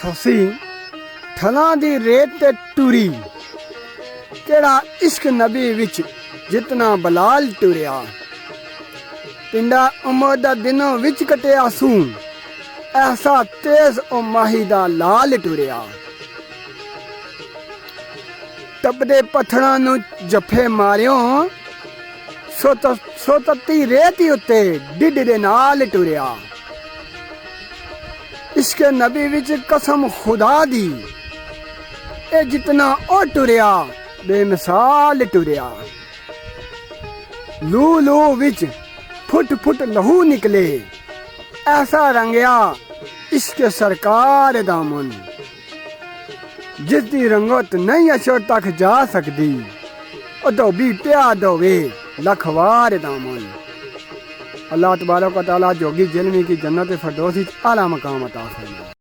हसी ठलां दी रेत ते टुरी केड़ा इश्क नबी विच जितना बलाल टुरिया पिंडा उमर दा दिनों विच कटिया सूं ऐसा तेज ओ माही दा लाल टुरिया तपदे पत्थरां नू जफे मारियो सोतती रेती उत्ते डिड दे नाल टुरिया इश्क नबी विच कसम खुदा दी ए जितना ओ टुरिया बेमिसाल टुरिया लू लू विच फुट फुट लहू निकले ऐसा रंगया इश्क सरकार दा मन जिसदी रंगत नहीं अछड़ तक जा सकदी उदो भी प्या दोवे लखवार दा मन। अल्लाह तबारक व तआला जोगी जिल्मी की जन्नत फिरदौस आला मकाम अता फरमाए।